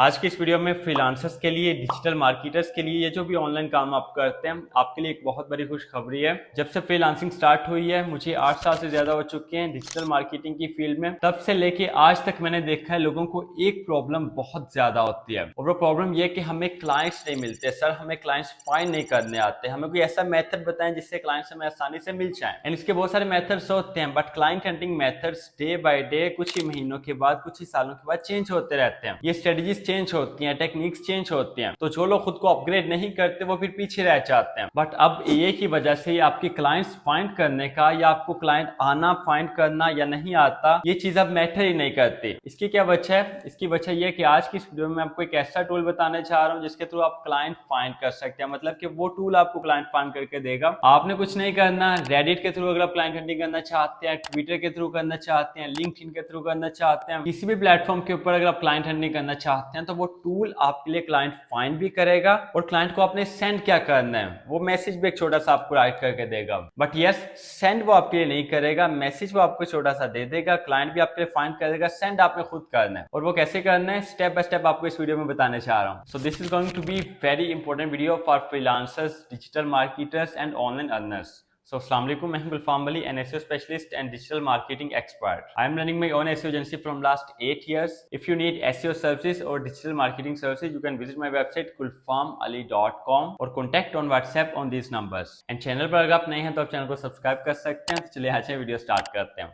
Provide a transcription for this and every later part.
आज की इस वीडियो में फ्रीलांसर्स के लिए, डिजिटल मार्केटर्स के लिए, ये जो भी ऑनलाइन काम आप करते हैं, आपके लिए एक बहुत बड़ी खुशखबरी है। जब से फ्रीलांसिंग स्टार्ट हुई है, मुझे 8 साल से ज्यादा हो चुके हैं डिजिटल मार्केटिंग की फील्ड में। तब से लेके आज तक मैंने देखा है लोगों को एक प्रॉब्लम बहुत ज्यादा होती है, और वो प्रॉब्लम ये कि हमें क्लाइंट्स नहीं मिलते। सर, हमें क्लाइंट्स फाइंड नहीं करने आते, हमें कोई ऐसा मेथड बताएं जिससे क्लाइंट्स हमें आसानी से मिल जाए। एंड इसके बहुत सारे मेथड्स होते हैं, but client hunting methods day by day, कुछ ही महीनों के बाद, कुछ ही सालों के बाद चेंज होते रहते हैं। ये स्ट्रेटजीज चेंज होती हैं, टेक्निक्स चेंज होती हैं, तो जो लोग खुद को अपग्रेड नहीं करते वो फिर पीछे रह जाते हैं। बट अब एआई की वजह से आपके क्लाइंट्स फाइंड करने का, या आपको क्लाइंट आना फाइंड करना या नहीं आता, ये चीज अब मैटर ही नहीं करती। इसकी क्या वजह है? इसकी वजह यह कि आज की इस वीडियो में आपको एक ऐसा टूल बताने जा रहा हूं जिसके थ्रू आप क्लाइंट फाइंड कर सकते हैं। मतलब कि वो टूल आपको क्लाइंट फाइंड करके देगा। आपने कुछ नहीं करना। रेडिट के थ्रू अगर आप क्लाइंट हंटिंग करना चाहते हैं, ट्विटर के थ्रू करना चाहते हैं, लिंक्डइन के थ्रू करना चाहते हैं, किसी भी प्लेटफॉर्म के ऊपर अगर आप क्लाइंट हंटिंग करना चाहते हैं, तो वो टूल आपके लिए क्लाइंट फाइंड भी करेगा, और क्लाइंट को आपने सेंड क्या करना है वो मैसेज भी एक छोटा सा आपको राइट करके देगा। बट यस, सेंड वो आपके लिए नहीं करेगा, मैसेज वो आपको छोटा सा दे देगा, क्लाइंट भी आपके लिए फाइंड करेगा। सेंड आपने खुद करना है, और वो कैसे करना है स्टेप बाय स्टेप आपको इस वीडियो में बताने चाह रहा हूँ। So this is going to be very important video for freelancers, digital marketers and online earners. So, Assalamu alaikum, मैं हूं गुलफाम Ali, an SEO specialist and digital marketing expert. I am running my own SEO agency from last 8 years. If you need SEO services or digital marketing services, you can visit my website gulfamali.com or contact on WhatsApp on these numbers. And channel पर अगर आप नए हैं तो आप channel को subscribe कर सकते हैं। तो चलिए आज वीडियो स्टार्ट करते हैं।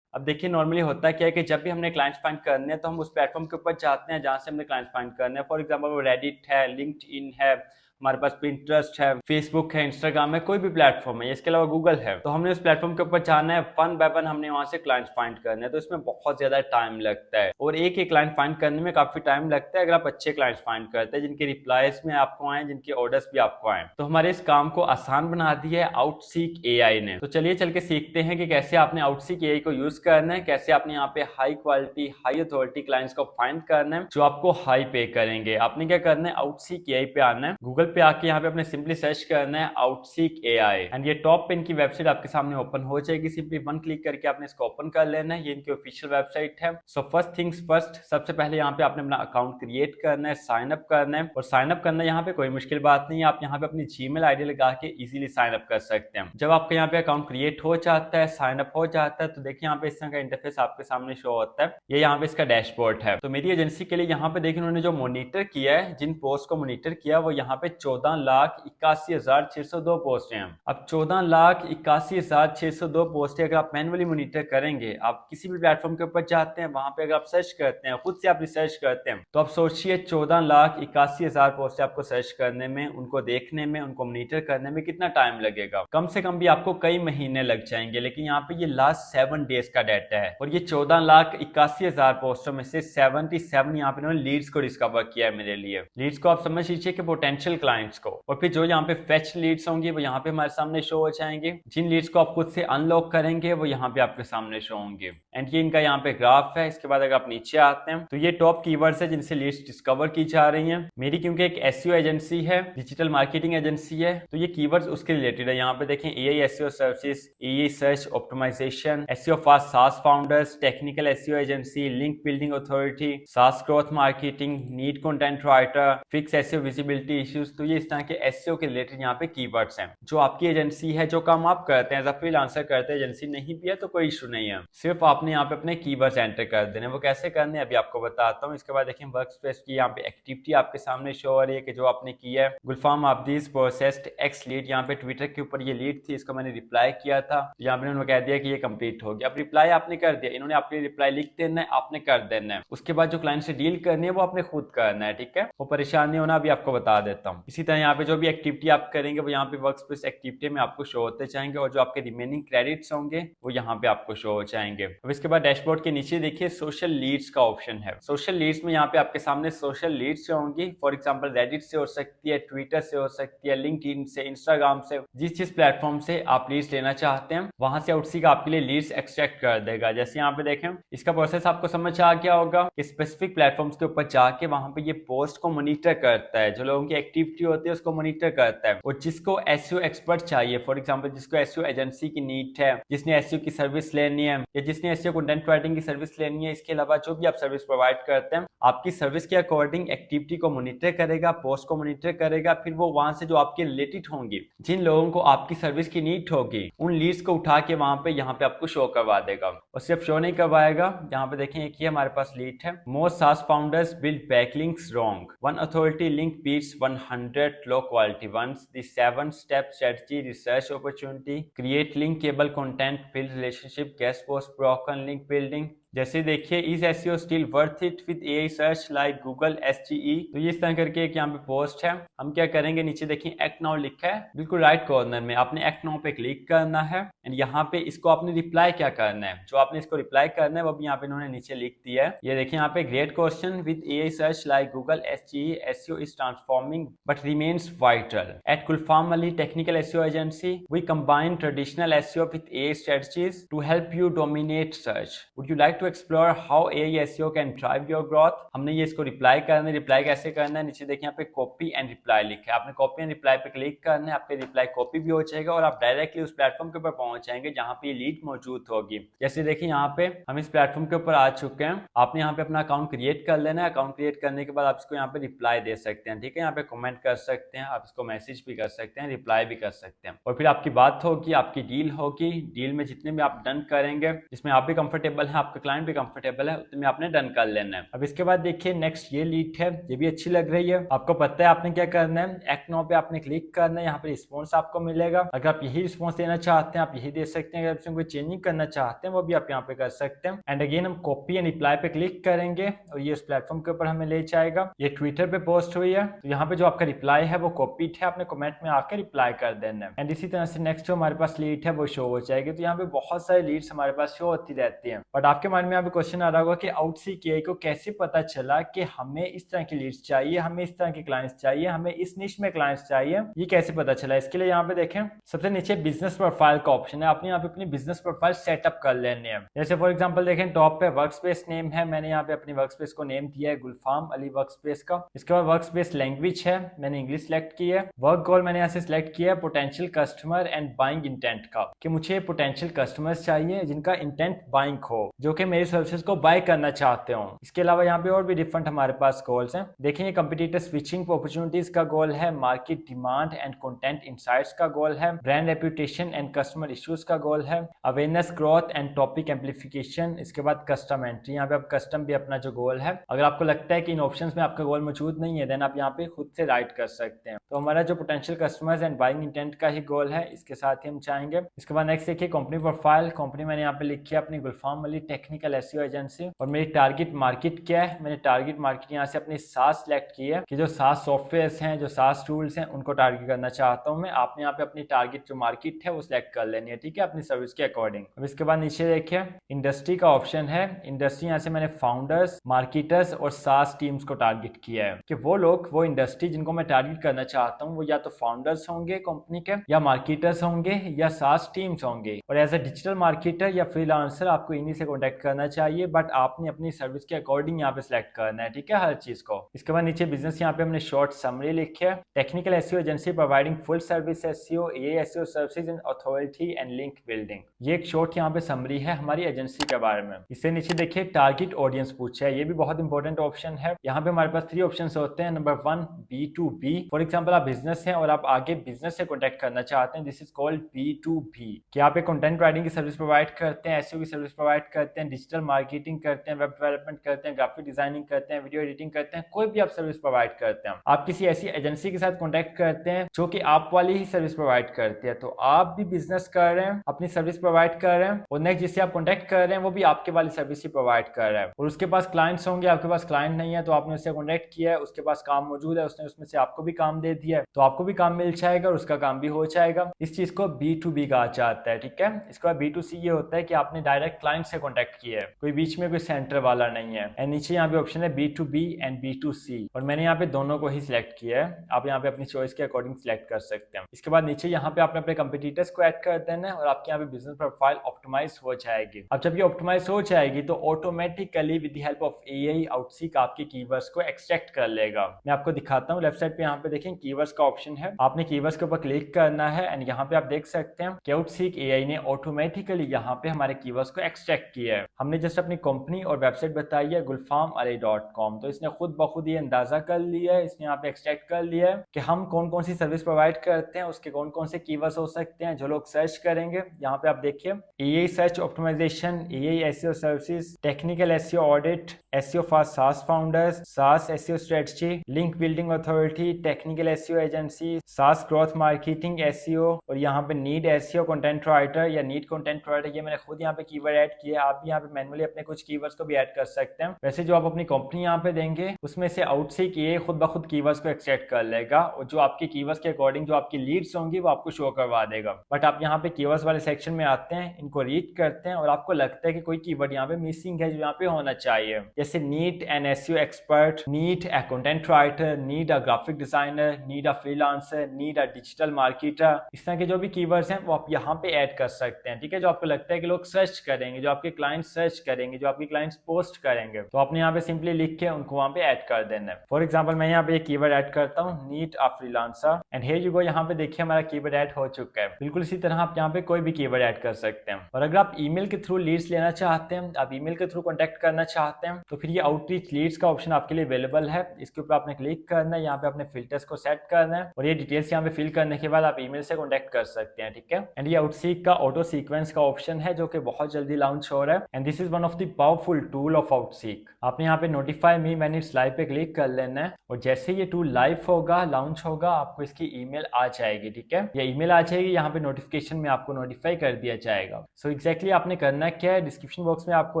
अब देखिए, नॉर्मली होता क्या है कि जब भी हमने क्लाइंट्स फाइंड करने हैं तो हम उस प्लेटफॉर्म के ऊपर जाते हैं जहां से हमने क्लाइंट्स फाइंड करने हैं। फॉर एग्जांपल वो रेडिट है, लिंक्डइन है, हमारे पास पिंटरेस्ट है, फेसबुक है, इंस्टाग्राम है, कोई भी प्लेटफॉर्म है, इसके अलावा गूगल है। तो हमने उस प्लेटफॉर्म के ऊपर जाना है, वन बाय वन हमने वहां से क्लाइंट्स फाइंड करने हैं। तो इसमें बहुत ज्यादा टाइम लगता है, और एक क्लाइंट फाइंड करने में काफी टाइम लगता है अगर आप अच्छे क्लाइंट्स फाइंड करते हैं जिनके रिप्लाईज में आपको आए, जिनके ऑर्डर्स भी आपको आए। तो हमारे इस काम को आसान बना दिया है आउटसीक एआई ने। तो चलिए चल के सीखते हैं कि कैसे आपने आउटसीक एआई को यूज करना है, कैसे आपने यहाँ पे high quality, high authority clients को फाइंड करना है जो आपको हाई पे करेंगे। आपने क्या करना है, आउटसीक एआई पे आना है, गूगल पे आके यहाँ पे अपने सिंपली सर्च करना है आउटसीक एआई, एंड ये टॉप पे इनकी वेबसाइट आपके सामने ओपन हो जाएगी। सिंपली वन क्लिक करके आपने इसको ओपन कर लेना है। ये इनकी ऑफिशियल वेबसाइट है। सो फर्स्ट थिंग्स फर्स्ट, सबसे पहले यहाँ पे आपने अपना अकाउंट क्रिएट करना है, साइन अप करना है। और साइन अप करना यहाँ पे कोई मुश्किल बात नहीं है, आप यहाँ पे अपनी जीमेल आईडी लगा के इजीली साइन अप कर सकते हैं। जब आपका यहाँ पे अकाउंट क्रिएट हो जाता है, साइन अप हो जाता है, तो देखिए यहाँ पे इस तरह का इंटरफेस आपके सामने शो होता है। ये यहाँ पे इसका डैशबोर्ड है। तो मेरी एजेंसी के लिए यहाँ पे देखिए उन्होंने जो मॉनिटर किया है, जिन पोस्ट को मॉनिटर किया, वो यहाँ पे 14,81,602 पोस्ट हैं। अब 14,81,602 पोस्ट अगर आप मैनुअली मॉनिटर करेंगे, आप किसी भी प्लेटफॉर्म के ऊपर जाते हैं, वहां पे अगर आप सर्च करते हैं, खुद से आप रिसर्च करते हैं, तो आप सोचिए 14,81,000 पोस्ट आपको सर्च करने में, उनको देखने में, उनको मॉनिटर करने में कितना टाइम लगेगा। कम से कम भी आपको कई महीने लग जाएंगे। लेकिन यहाँ पे ये लास्ट 7 डेज का डाटा है, और ये 14,81,000 पोस्टों में से 77 यहाँ पे उन्होंने लीड्स को डिस्कवर किया है मेरे लिए। लीड्स को आप समझ लीजिए कि पोटेंशियल क्लाइंट्स को। और फिर जो यहाँ पे फेच लीड्स होंगी वो यहाँ पे हमारे सामने शो हो जाएंगे। जिन लीड्स को आप खुद से अनलॉक करेंगे वो यहाँ पे आपके सामने शो होंगे। एंड ये इनका यहाँ पे ग्राफ है। इसके बाद अगर आप नीचे आते हैं तो ये टॉप कीवर्ड्स है जिनसे लीड्स डिस्कवर की जा रही हैं। मेरी क्योंकि एक एसईओ एजेंसी है, डिजिटल मार्केटिंग एजेंसी है, तो ये कीवर्ड्स उसके रिलेटेड है। यहाँ पे देखें AI SEO services, AI search optimization, SEO for SaaS founders, technical SEO agency, link building authority, SaaS growth marketing, need content writer, fix SEO visibility issues. तो ये इस तरह के एसईओ के रिलेटेड यहाँ पे कीवर्ड्स हैं। जो आपकी एजेंसी है, जो काम आप करते हैं, एज अ फ्रीलांसर करते हैं, एजेंसी नहीं भी है तो कोई इशू नहीं है। सिर्फ आपने यहाँ पे अपने कीवर्ड्स एंटर कर देने। वो कैसे करने हैं अभी आपको बताता हूँ। इसके बाद देखें वर्क स्पेस की यहाँ पे एक्टिविटी आपके सामने शो हो रही है कि जो आपने की है। गुलफाम अब्दीज प्रोसेस्ड एक्स लीड, यहाँ पे ट्विटर के ऊपर ये लीड थी, इसको मैंने रिप्लाई किया था। यहाँ पे उन्होंने कह दिया कि ये कंप्लीट हो गया। अब रिप्लाई आपने कर दिया, इन्होंने आपके रिप्लाई लिख देना है, आपने कर देना है। उसके बाद जो क्लाइंट से डील करनी है वो आपने खुद करना है, ठीक है। वो परेशान नहीं होना, अभी आपको बता देता हूँ। इसी तरह यहाँ पे जो भी एक्टिविटी आप करेंगे वो यहाँ पे वर्कस्पेस एक्टिविटी में आपको शो होते जाएंगे, और जो आपके रिमेनिंग क्रेडिट्स होंगे वो यहाँ पे आपको शो हो जाएंगे। अब इसके बाद डैशबोर्ड के नीचे देखिए सोशल लीड्स का ऑप्शन है। सोशल लीड्स में यहाँ पे आपके सामने सोशल लीड्स होंगी। फॉर एग्जांपल रेडिट से हो सकती है, ट्विटर से हो सकती है, लिंक्डइन से, इंस्टाग्राम से, जिस प्लेटफॉर्म से आप लीड्स लेना चाहते हैं वहां से आउटसीक आपके लिए लीड्स एक्सट्रैक्ट कर देगा। जैसे यहाँ पे देखें, इसका प्रोसेस आपको समझ आ गया होगा कि स्पेसिफिक प्लेटफॉर्म्स के ऊपर जाके वहां पे ये पोस्ट को मॉनिटर करता है, जो लोगों की एक्टिव एक्टिविटी होती है उसको मॉनिटर करता है। और जिसको एसईओ एक्सपर्ट चाहिए, फॉर एग्जांपल जिसको एसईओ एजेंसी की नीड है, जिसने एसईओ की सर्विस लेनी है या जिसने एसईओ कंटेंट राइटिंग की सर्विस लेनी है, इसके अलावा जो भी आप सर्विस प्रोवाइड करते हैं, आपकी सर्विस के अकॉर्डिंग एक्टिविटी को मॉनिटर करेगा, पोस्ट को मॉनिटर करेगा, फिर वो वहां से जो आपके रिलेटेड होंगे, जिन लोगों को आपकी सर्विस की नीड होगी, उन लीड्स को उठा के वहां पे यहाँ पे आपको शो करवा देगा। और सिर्फ शो नहीं करवाएगा, यहाँ पे देखें एक ही हमारे पास लीड है, most SaaS founders build backlinks wrong, one authority link beats 100 low quality ones, the 7 step strategy, research opportunity, create linkable content, build relationship, guest post, broken link building. जैसे देखिए is SEO still worth it with AI search like Google SGE. तो ये इस तरह करके एक यहाँ पे पोस्ट है। हम क्या करेंगे, नीचे देखिए एक्ट नाउ लिखा है बिल्कुल राइट कॉर्नर में, आपने एक्ट नाउ पे क्लिक करना है एंड यहाँ पे इसको आपने रिप्लाई क्या करना है, जो आपने इसको रिप्लाई करना है वो भी यहाँ पे इन्होंने नीचे लिख दिया है। ये देखिए यहाँ पे great question with AI search like Google SGE, SEO is transforming but remains vital at Gulfam Ali technical SEO agency, we combine traditional SEO with AI strategies to help you dominate search, would you like to explore how AI SEO can drive your growth. हमने ये इसको reply करना है, reply कैसे करना है, नीचे देखिए यहाँ पे कॉपी एंड रिप्लाई लिखा है, आपने कॉपी एंड रिप्लाई पे क्लिक करना है, आपके रिप्लाई कॉपी भी हो जाएगा और आप डायरेक्टली उस प्लेटफॉर्म के ऊपर पहुंच जाएंगे जहां पे ये लीड मौजूद होगी। जैसे देखिए यहाँ पे हम इस प्लेटफॉर्म के ऊपर आ चुके हैं, आपने यहाँ पे अपना अकाउंट क्रिएट कर लेना है। अकाउंट क्रिएट करने के बाद आप इसको यहाँ पे रिप्लाई दे सकते हैं, ठीक है, यहाँ पे कमेंट कर सकते हैं, आप इसको मैसेज भी कर सकते हैं, रिप्लाई भी कर सकते हैं और फिर आपकी बात होगी, आपकी डील होगी। डील में जितने भी आप डन करेंगे, जिसमें आप भी कंफर्टेबल है, आपका क्लाइंट भी कंफर्टेबल है, उतने में आपने डन कर लेना है। अब इसके बाद देखिए नेक्स्ट ये लीड है, ये भी अच्छी लग रही है। आपको पता है आपने क्या करना है, एक्ट नाउ पे आपने क्लिक करना है, यहाँ पे रिस्पॉन्स आपको मिलेगा। अगर आप यही रिस्पॉन्स देना चाहते हैं आप यही दे सकते हैं, अगर आप कोई चेंजिंग करना चाहते हैं वो भी आप यहाँ पे कर सकते हैं। एंड अगेन हम कॉपी एंड रिप्लाई पे क्लिक करेंगे और ये उस प्लेटफॉर्म के ऊपर हमें ले जाएगा। ये ट्विटर पे पोस्ट हुई है, तो यहाँ पे जो आपका रिप्लाई है वो कॉपीड है, आपने कमेंट में आकर रिप्लाई कर देना है। एंड इसी तरह से नेक्स्ट जो हमारे पास लीड है वो शो हो जाएगी। तो यहाँ पे बहुत सारी लीड्स हमारे पास शो होती रहती है। बट आपके माइंड में यहाँ पे क्वेश्चन आ रहा होगा कि आउटसीक एआई को कैसे पता चला कि हमें इस तरह की लीड्स चाहिए, हमें इस तरह के क्लाइंट्स चाहिए, हमें इस निश में क्लाइंट्स चाहिए, ये कैसे पता चला। इसके लिए यहाँ पे देखें सबसे नीचे बिजनेस प्रोफाइल का ऑप्शन है, आपने यहाँ पे अपनी बिजनेस प्रोफाइल सेटअप कर लेने हैं। जैसे फॉर एग्जांपल देखें टॉप पे वर्कस्पेस नेम है, मैंने यहाँ पे अपनी वर्कस्पेस को नेम दिया है गुलफाम अली वर्कस्पेस का। इसके बाद वर्कस्पेस लैंग्वेज है, मैंने इंग्लिश सेलेक्ट की है। वर्क गोल मैंने यहाँ से सिलेक्ट किया है potential customer and buying intent का, कि मुझे पोटेंशियल कस्टमर्स चाहिए जिनका इंटेंट बाइंग हो, जो कि मेरी सर्विसेज को बाय करना चाहते हो। इसके अलावा यहाँ पे और भी डिफरेंट हमारे पास गोल्स हैं। देखिए कंपटीटर स्विचिंग अपॉर्चुनिटीज का गोल है, market demand and content insights का गोल है, brand reputation and customer issues का गोल है, awareness growth and topic amplification. इसके बाद कस्टम एंट्री, यहाँ पे आप कस्टम भी अपना जो गोल है, अगर आपको लगता है कि इन ऑप्शंस में आपका गोल मौजूद नहीं है देन आप यहाँ पे खुद से राइट कर सकते हैं। तो हमारा जो potential customers and buying intent का ही गोल है, इसके साथ ही हम चाहेंगे। इसके बाद नेक्स्ट देखिए कंपनी प्रोफाइल, कंपनी मैंने यहाँ पे लिखी है अपनी गुलफाम अली टेक्निकल एसईओ एजेंसी और मेरी टारगेट मार्केट क्या है, मैंने टारगेट मार्केट यहाँ से अपनी सास सिलेक्ट की है कि जो सास सॉफ्टवेयर हैं, जो सास टूल्स हैं उनको टारगेट करना चाहता हूँ मैं। आपने यहाँ पे अपनी टारगेट जो मार्केट है वो सिलेक्ट कर लेनी है, ठीक है, अपनी सर्विस के अकॉर्डिंग। अब इसके बाद नीचे देखिए इंडस्ट्री का ऑप्शन है, इंडस्ट्री यहाँ से मैंने फाउंडर्स, मार्केटर्स और सास टीम्स को टारगेट किया है कि वो लोग, वो इंडस्ट्री जिनको मैं टारगेट करना चाहता हूँ वो या तो फाउंडर्स होंगे कंपनी के, या मार्केटर्स होंगे, या सास टीम्स होंगे। और एज अ डिजिटल मार्केटर या फ्रीलांसर आपको इन्हीं से कॉन्टेक्ट करना चाहिए, बट आपने अपनी सर्विस के अकॉर्डिंग यहाँ पे सिलेक्ट करना है, ठीक है, हर चीज को। इसके बाद नीचे बिजनेस यहाँ पे हमने शॉर्ट समरी लिखी है, technical SEO agency providing full service SEO, AI SEO services in authority and link building. ये एक शॉर्ट यहाँ पे समरी है हमारी एजेंसी के बारे में। इससे नीचे देखिए टारगेट ऑडियंस पूछा है, ये भी बहुत इंपॉर्टेंट ऑप्शन है। यहाँ पे हमारे पास 3 ऑप्शन होते हैं। नंबर 1 B2B, फॉर एग्जाम्पल आप बिजनेस है और आप आगे बिजनेस से कॉन्टेक्ट करना चाहते हैं, दिस इज कॉल्ड B2B, कि आप एक कंटेंट राइटिंग की सर्विस प्रोवाइड करते हैं, एसईओ की सर्विस प्रोवाइड करते हैं, डिजिटल मार्केटिंग करते हैं, वेब डेवलपमेंट करते हैं, ग्राफिक डिजाइनिंग करते हैं, वीडियो एडिटिंग करते हैं, कोई भी आप सर्विस प्रोवाइड करते हैं। आप किसी ऐसी एजेंसी के साथ कॉन्टेक्ट करते हैं जो कि आप वाली ही सर्विस प्रोवाइड करती है, तो आप भी बिजनेस कर रहे हैं, अपनी सर्विस प्रोवाइड कर रहे हैं और नेक्स्ट जिससे आप कॉन्टेक्ट कर रहे हैं वो भी आपके वाली सर्विस ही प्रोवाइड कर रहा है और उसके पास क्लाइंट्स होंगे, आपके पास क्लाइंट नहीं है तो आपने उससे कॉन्टेक्ट किया है, उसके पास काम मौजूद है, उसने उसमें से आपको भी काम दे दिया है, तो आपको भी काम मिल जाएगा और उसका काम भी हो जाएगा। इस चीज को B2B कहा जाता है, ठीक है। इसके बाद B2C ये होता है कि आपने डायरेक्ट क्लाइंट से कॉन्टेक्ट की है, कोई बीच में कोई सेंटर वाला नहीं है। एंड नीचे यहाँ पे ऑप्शन है B2B एंड B2C, और मैंने यहाँ पे दोनों को ही सिलेक्ट किया है। आप यहाँ पे अपनी चॉइस के अकॉर्डिंग सिलेक्ट कर सकते हैं। इसके बाद नीचे यहाँ पे आपने अपने कंपटीटर्स को ऐड कर देना है और आपके यहाँ पे बिजनेस प्रोफाइल ऑप्टिमाइज हो जाएगी। अब जब ये ऑप्टिमाइज हो जाएगी तो automatically with the help of AI Outseek आपके कीवर्ड्स को एक्सट्रैक्ट कर लेगा। मैं आपको दिखाता हूँ, लेफ्ट साइड पे यहाँ पे देखें कीवर्ड्स का ऑप्शन है, आपने कीवर्ड्स के ऊपर क्लिक करना है एंड यहाँ पे आप देख सकते हैं कि आउटसीक एआई ने ऑटोमेटिकली यहाँ पे हमारे कीवर्ड्स को एक्सट्रैक्ट किया है। हमने जस्ट अपनी कंपनी और वेबसाइट बताई है gulfamalai.com, तो इसने खुद ब खुद ये अंदाजा कर लिया है, इसने यहाँ पे एक्सट्रैक्ट कर लिया है कि हम कौन कौन सी सर्विस प्रोवाइड करते हैं, उसके कौन कौन से कीवर्ड्स हो सकते हैं जो लोग सर्च करेंगे। यहाँ पे आप देखिए AI search optimisation, AI SEO services, technical SEO audit, SEO for SaaS founders, SaaS SEO strategy, link building authority, technical SEO agency, SaaS growth marketing SEO, और यहाँ पे नीड एसईओ कंटेंट राइटर या need content writer, ये मैंने खुद यहाँ पे keyword add किया। आप भी यहाँ पे मैनुअली अपने कुछ कीवर्ड्स को भी ऐड कर सकते हैं। वैसे जो आप अपनी कंपनी यहाँ पे देंगे उसमें से आउटसीक ये खुद ब खुद कीवर्ड्स को एक्सट्रैक्ट कर लेगा और जो आपके कीवर्ड्स के अकॉर्डिंग जो आपकी लीड्स होंगी वो आपको शो करवा देगा। बट आप यहाँ पे कीवर्ड्स वाले सेक्शन में आते हैं, इनको रीड करते हैं और आपको लगता है कि कोई कीवर्ड यहाँ पे मिसिंग है जो यहाँ पे होना चाहिए, जैसे need an SEO expert, need a content writer, need a graphic designer, need a freelancer, need a digital marketer. इस तरह के जो भी कीवर्ड्स हैं वो आप यहाँ पे ऐड कर सकते हैं, ठीक है। जो आपको लगता है कि लोग सर्च करेंगे, जो आपके क्लाइंट सर्च करेंगे, जो आपके क्लाइंट्स पोस्ट करेंगे, तो आपने यहाँ पे सिंपली लिख के उनको वहाँ पे ऐड कर देना है। फॉर एग्जाम्पल मैं यहाँ पे एक कीवर्ड ऐड करता हूँ, need a freelancer, and here you go. यहाँ पे देखिए हमारा कीवर्ड ऐड हो चुका है। बिल्कुल इसी तरह आप यहाँ पे कोई भी कीवर्ड ऐड कर सकते हैं। और अगर आप ईमेल के थ्रू लीड्स लेना चाहते हैं, आप ईमेल के थ्रू कॉन्टेक्ट करना चाहते हैं, तो फिर ये आउटरीच लीड्स का ऑप्शन आपके लिए अवेलेबल है। इसके ऊपर आपने क्लिक करना है, यहाँ पे अपने फिल्टर्स को सेट करना है और ये डिटेल्स यहाँ पे फिल करने के बाद आप ईमेल से कॉन्टेक्ट कर सकते हैं, ठीक है। एंड ये आउटसीक का ऑटो सीक्वेंस का ऑप्शन है जो कि बहुत जल्दी लॉन्च हो रहा है and this is one of the powerful tool of Outseek. आपने यहाँ पे notify me when it's live पे क्लिक कर लेना है और जैसे ये टूल लाइव होगा, लॉन्च होगा, आपको इसकी ईमेल आ जाएगी, ठीक है। ये ईमेल आ जाएगी, यहाँ पे नोटिफिकेशन में आपको नोटिफाई कर दिया जाएगा। सो एग्जैक्टली आपने करना क्या है, डिस्क्रिप्शन बॉक्स में आपको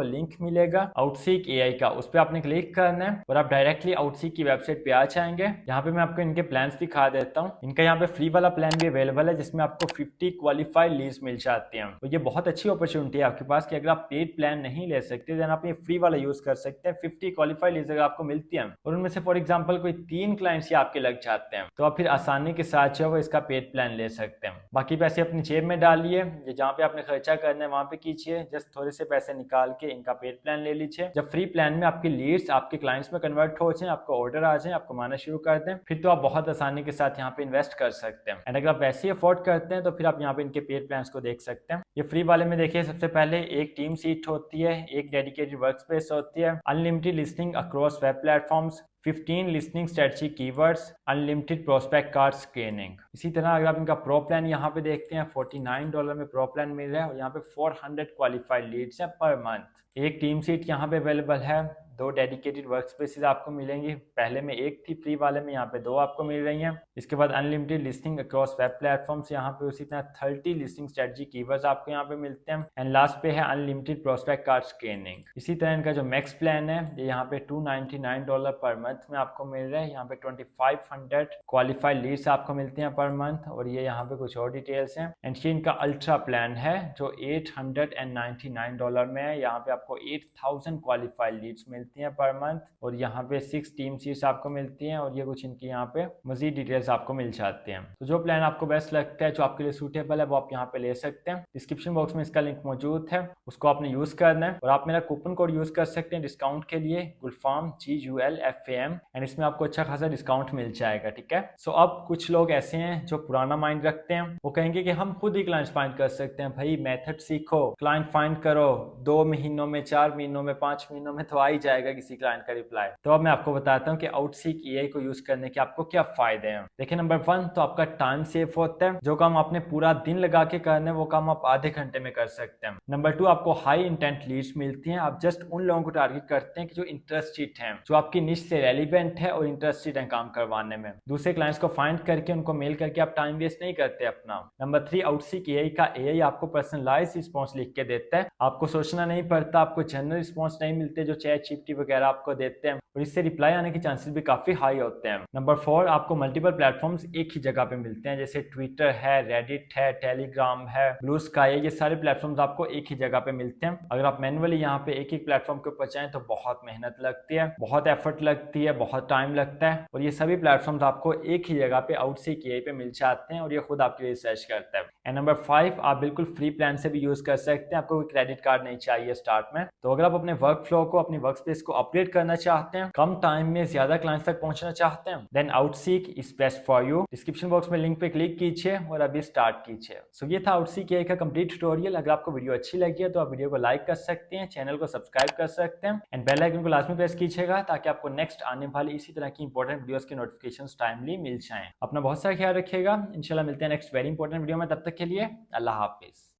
लिंक मिलेगा आउटसीक एआई का, उस पर आपने क्लिक करना है और आप डायरेक्टली आउटसीक की वेबसाइट पे आ जाएंगे। यहाँ पे मैं आपको इनके प्लान्स दिखा देता हूँ। इनका यहाँ पे फ्री वाला प्लान भी अवेलेबल है जिसमें आपको 50 क्वालिफाइड लीड्स मिल जाती हैं। तो ये बहुत अच्छी अपॉर्चुनिटी है आपके पास कि अगर आप पेड प्लान नहीं ले सकते देन आप ये फ्री वाला यूज कर सकते हैं। 50 क्वालिफाइड लीड्स अगर आपको मिलती हैं और उनमें से फॉर एग्जांपल कोई 3 क्लाइंट्स ही आपके लग जाते हैं तो आप फिर आसानी के साथ जो है वो इसका पेड प्लान ले सकते हैं। बाकी पैसे अपनी जेब में डालिए, जहाँ पे आपने खर्चा करना है वहां पे कीजिए, जस्ट थोड़े से पैसे निकाल के इनका पेड प्लान ले लीजिए। जब फ्री प्लान में आपकी लीड्स आपके क्लाइंट्स में कन्वर्ट हो जाए, आपको ऑर्डर आ जाए, आपको माना शुरू कर दें, फिर तो आप बहुत आसानी के साथ यहाँ पे इन्वेस्ट कर सकते हैं। एंड अगर आप वैसे ही अफोर्ड करते हैं तो फिर आप यहाँ पे इनके पेड प्लान्स को देख सकते हैं। ये फ्री वाले में देखिए सबसे पहले एक टीम सीट होती है, एक डेडिकेटेड वर्क स्पेस होती है, unlimited listing across web platforms, 15 listening strategy keywords, unlimited prospect card screening. इसी तरह अगर आप इनका प्रो प्लान यहाँ पे देखते हैं, $49 में प्रो प्लान मिल रहा है और यहाँ पे 400 क्वालिफाइड लीड्स हैं पर मंथ। एक टीम सीट यहाँ पे अवेलेबल है, 2 डेडिकेटेड वर्क स्पेसेस आपको मिलेंगी, पहले में एक थी फ्री वाले में, यहाँ पे 2 आपको मिल रही हैं। इसके बाद unlimited listing across web platforms, यहाँ पे उसी तरह 30 लिस्टिंग स्ट्रेटजी कीवर्ड्स आपको यहाँ पे मिलते हैं। एंड लास्ट पे है अनलिमिटेड प्रोस्पेक्ट कार्ड स्क्रीनिंग। इसी तरह इनका जो मैक्स प्लान है ये यहाँ पे $299 पर मंथ में आपको मिल रहा है। यहाँ पे 2500 क्वालिफाइड लीड्स आपको मिलती हैं पर मंथ और ये यहाँ पे कुछ और डिटेल्स हैं। एंड ये इनका अल्ट्रा प्लान है जो $899 में है, यहाँ पे आपको 8000 क्वालिफाइड लीड्स मिलती हैं पर मंथ और यहाँ पे 6 टीम सीट्स आपको मिलती हैं और ये कुछ इनकी यहाँ पे मजीद डिटेल्स आपको मिल जाती हैं। तो जो प्लान आपको बेस्ट लगता है, जो आपके लिए सूटेबल है, वो आप यहाँ पे ले सकते हैं। डिस्क्रिप्शन बॉक्स में इसका लिंक मौजूद है, उसको आपने यूज करना है और आप मेरा कूपन कोड यूज कर सकते हैं डिस्काउंट के लिए, गुलफाम GULFAM, एंड इसमें आपको अच्छा खासा डिस्काउंट मिल जाएगा, ठीक है। सो अब कुछ लोग ऐसे हैं जो पुराना माइंड रखते हैं, वो कहेंगे कि हम खुद ही क्लाइंट्स फाइंड कर सकते हैं। भाई मेथड सीखो, क्लाइंट फाइंड करो, 2 महीनों में, 4 महीनों में, 5 महीनों में तो आ ही जाएगा किसी क्लाइंट का रिप्लाई। तो अब मैं आपको बताता हूँ कि आउटसीक एआई को यूज करने के आपको क्या फायदे हैं। देखिए नंबर 1 तो आपका टाइम सेव होता है, जो काम आपने पूरा दिन लगा के करना है वो काम आप आधे घंटे में कर सकते हैं। नंबर 2 आपको हाई इंटेंट लीड्स मिलती हैं, आप जस्ट उन लोगों को टारगेट करते हैं कि जो इंटरेस्टेड हैं, जो आपकी निश से रेलिवेंट है और इंटरेस्टेड है काम करवाने में। दूसरे क्लाइंट्स को फाइंड करके उनको मेल करके आप टाइम वेस्ट नहीं करते अपना। नंबर 3 आउटसीक एआई का एआई आपको पर्सनलाइज्ड रिस्पॉन्स लिख के देता है, आपको सोचना नहीं पड़ता, आपको जनरल रिस्पॉन्स नहीं मिलते जो चैट एक्टिविटी वगैरह आपको देते हैं और इससे रिप्लाई आने के चांसेस भी काफ़ी हाई होते हैं। नंबर 4, आपको मल्टीपल प्लेटफॉर्म्स एक ही जगह पे मिलते हैं, जैसे ट्विटर है, रेडिट है, टेलीग्राम है, ब्लू स्काई है, ये सारे प्लेटफॉर्म्स आपको एक ही जगह पे मिलते हैं। अगर आप मैनुअली यहाँ पे एक एक प्लेटफॉर्म के ऊपर जाएं तो बहुत मेहनत लगती है, बहुत एफर्ट लगती है, बहुत टाइम लगता है, और ये सभी प्लेटफॉर्म्स आपको एक ही जगह पे आउटसीक एआई पे मिल जाते हैं और ये खुद आपके लिए सर्च करता है। एंड नंबर 5, आप बिल्कुल फ्री प्लान से भी यूज कर सकते हैं, आपको कोई क्रेडिट कार्ड नहीं चाहिए स्टार्ट में। तो अगर आप अपने वर्क फ्लो को, अपनी वर्क स्पेस को अपग्रेड करना चाहते हैं, कम टाइम में ज्यादा क्लाइंट्स तक पहुंचना चाहते हैं, then Outseek is best for you. Description box में लिंक पे क्लिक कीजिए और अभी स्टार्ट कीजिए। सो ये था आउटसीक एआई का कंप्लीट ट्यूटोरियल। अगर आपको वीडियो अच्छी लगी है तो आप वीडियो को लाइक कर सकते हैं, चैनल को सब्सक्राइब कर सकते हैं एंड बेल आइकन को लाजमी प्रेस कीजिएगा ताकि आपको नेक्स्ट आने वाली इसी तरह की इंपॉर्टेंट वीडियोस के नोटिफिकेशंस टाइमली मिल जाएं। अपना बहुत सारा ख्याल रखिएगा, इंशाल्लाह मिलते हैं नेक्स्ट वेरी इंपॉर्टेंट वीडियो में। तब तक के लिए अल्लाह हाफिज।